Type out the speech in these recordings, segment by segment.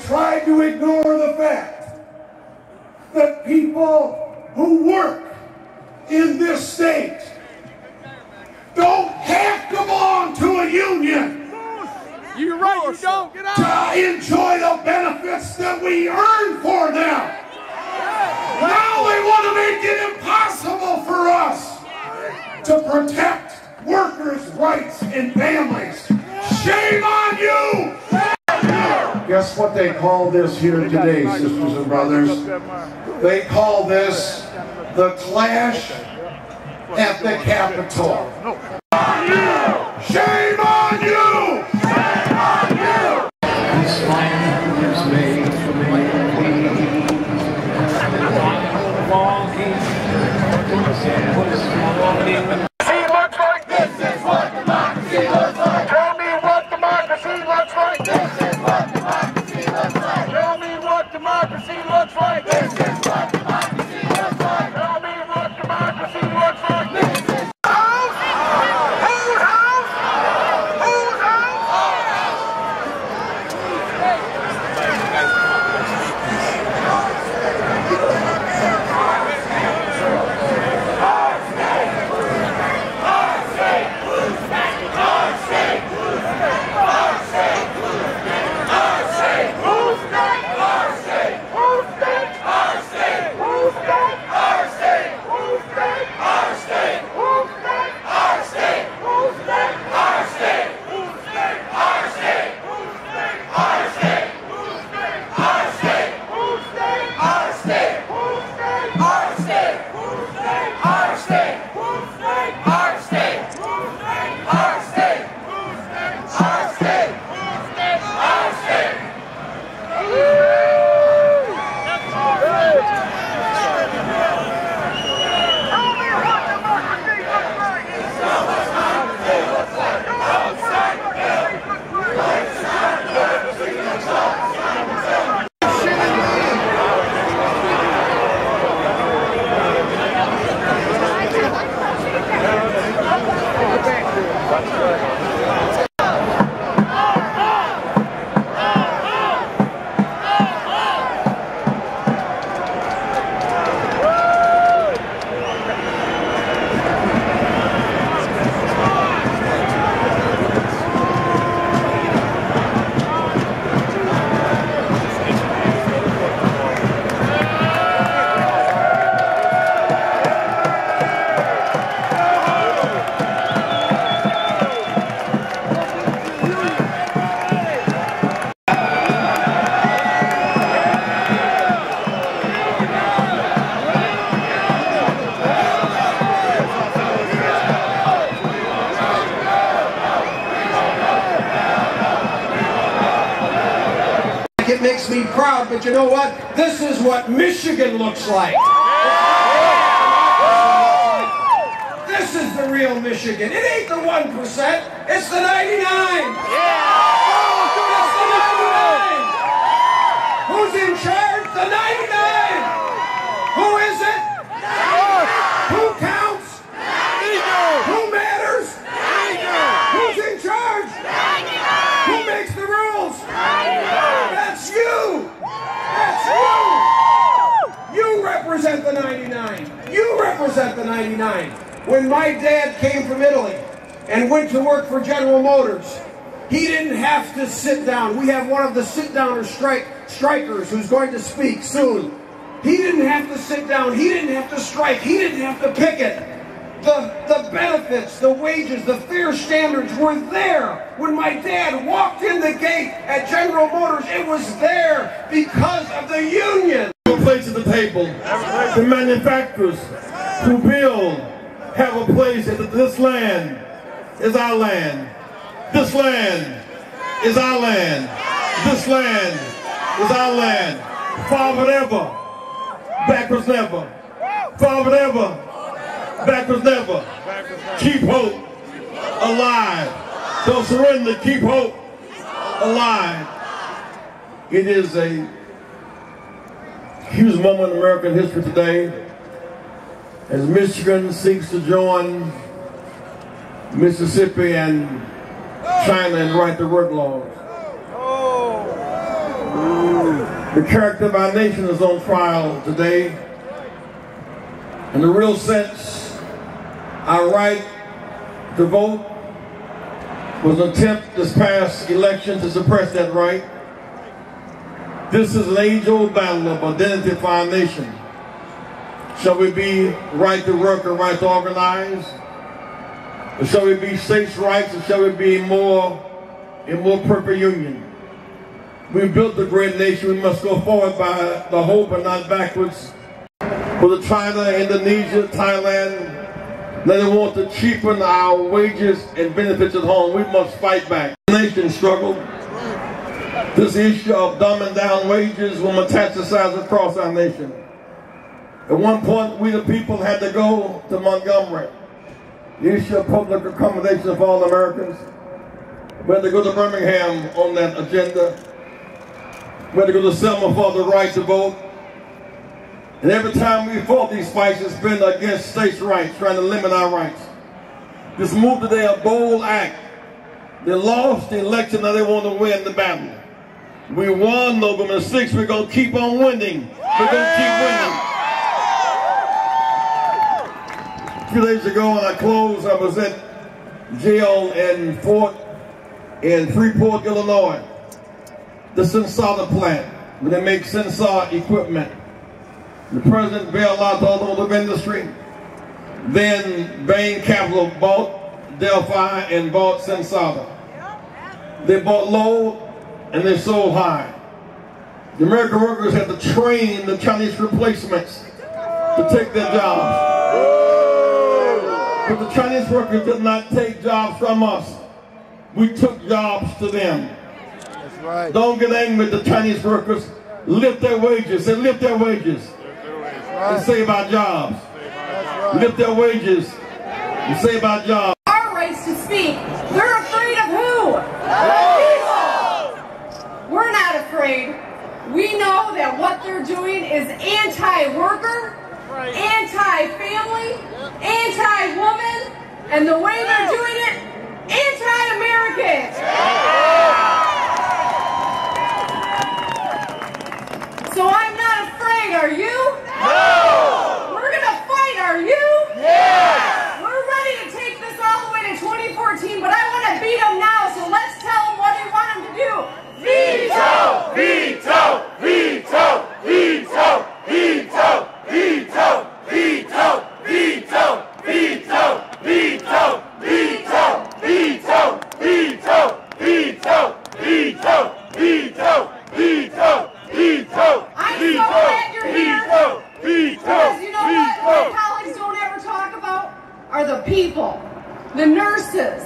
tried to ignore the fact that people who work in this state don't have to belong to a union. You're right, you don't. Get out. To enjoy the benefits that we earn for them. Now they want to make it impossible for us to protect workers' rights and families. Shame on you! Guess what they call this here today, sisters and brothers? They call this the clash at the Capitol. Shame on you! Shame on you! This land is made for me. See looks like this is what democracy looks like. Tell me what democracy looks like. This is what democracy looks like. Tell me what democracy looks like. This is what democracy looks like. Tell me what democracy looks like. This is It makes me proud, but you know what? This is what Michigan looks like. This is the real Michigan. It ain't the 1%, it's the 99. It's the 99. Who's in charge? The 99. Who is it? Who counts? Who matters? Who's in charge? Who makes the rules? That's you! That's you! You represent the 99. You represent the 99. When my dad came from Italy and went to work for General Motors, he didn't have to sit down. We have one of the sit-downers strikers who's going to speak soon. He didn't have to sit down. He didn't have to strike. He didn't have to picket. The benefits, the wages, the fair standards were there. When my dad walked in the gate at General Motors, it was there because of the union. A place at the table. The manufacturers who build have a place at this land is our land. This land is our land. This land is our land. Forward ever, backwards never. Forward ever, backwards never. Keep hope alive. Don't surrender. Keep hope alive. It is a huge moment in American history today as Michigan seeks to join Mississippi and China and right to work laws. The character of our nation is on trial today. In the real sense, our right to vote was an attempt this past election to suppress that right. This is an age-old battle of identity for our nation. Shall we be right to work or right to organize? Or shall we be states' rights, or shall we be in more perfect union? We built a great nation. We must go forward by the hope and not backwards. For the China, Indonesia, Thailand, they want to cheapen our wages and benefits at home. We must fight back. The nation struggled. This issue of dumbing down wages will metastasize across our nation. At one point, we the people had to go to Montgomery. The issue of public accommodation for all Americans. We had to go to Birmingham on that agenda. We had to go to Selma for the right to vote. And every time we fought these fights, it's been against states' rights, trying to limit our rights. This move today, a bold act. They lost the election, now they want to win the battle. We won November 6th, we're going to keep on winning. We're going to keep winning. A few days ago when I closed, I was at jail in Freeport, Illinois. The Sensata plant, where they make sensor equipment. The president bailed out the automotive industry. Then Bain Capital bought Delphi and bought Sensata. They bought low and they sold high. The American workers had to train the Chinese replacements to take their jobs. But the Chinese workers did not take jobs from us. We took jobs to them. That's right. Don't get angry with the Chinese workers. Lift their wages. Say, lift their wages. And save our jobs. Lift their wages and save our jobs. Our rights to speak. They're afraid of who? We're not afraid. We know that what they're doing is anti-worker, anti-family, anti-woman, and the way they're doing it, anti-American. So I'm not afraid, are you? No! We're gonna fight, are you? Yes! We're ready to take this all the way to 2014, but I want to beat them now, so let's tell them what we want them to do. Veto! Veto! Veto! Veto! Veto! Veto! Veto! Veto! Veto! Veto! Veto! Veto! Veto! Veto! Veto! Veto! Veto! Veto! I'm so glad you're here. Because you know what my Veto! colleagues don't ever talk about are the people, the nurses,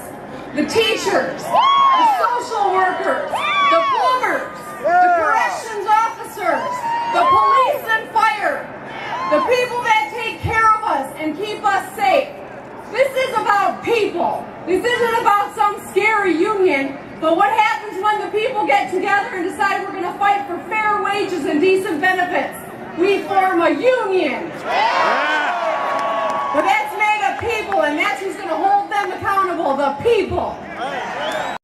the teachers, the social workers, the plumbers, the corrections officers, the police and fire, the people that take care of us and keep us safe. This is about people. This isn't about some scary union, but what happens when the people get together and decide we're going to fight for fair wages and decent benefits? We form a union. But that's made of people, and that's who's going to hold them accountable, the people.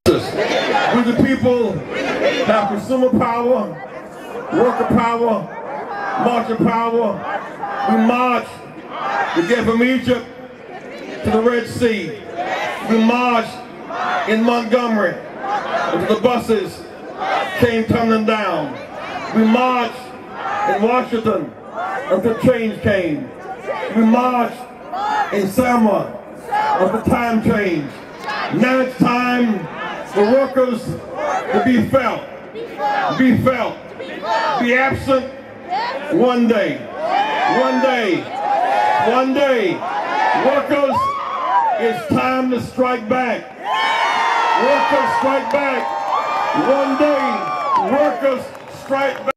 We the people have consumer power, worker power, marcher power. We march to get from Egypt to the Red Sea. We marched in Montgomery until the buses came tumbling down. We marched in Washington until change came. We marched in Selma until time changed. Now it's time for workers to be felt, be absent one day. Workers, it's time to strike back. Workers strike back. One day, workers strike back.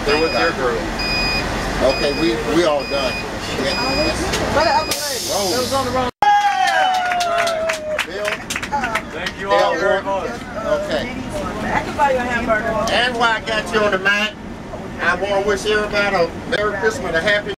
There was your group. Okay, we all done. Where the other lady? It was on the wrong. Bill? Thank you all very much. Okay. I can buy you a hamburger. And while I got you on the mat, I want to wish everybody a Merry Christmas and a Happy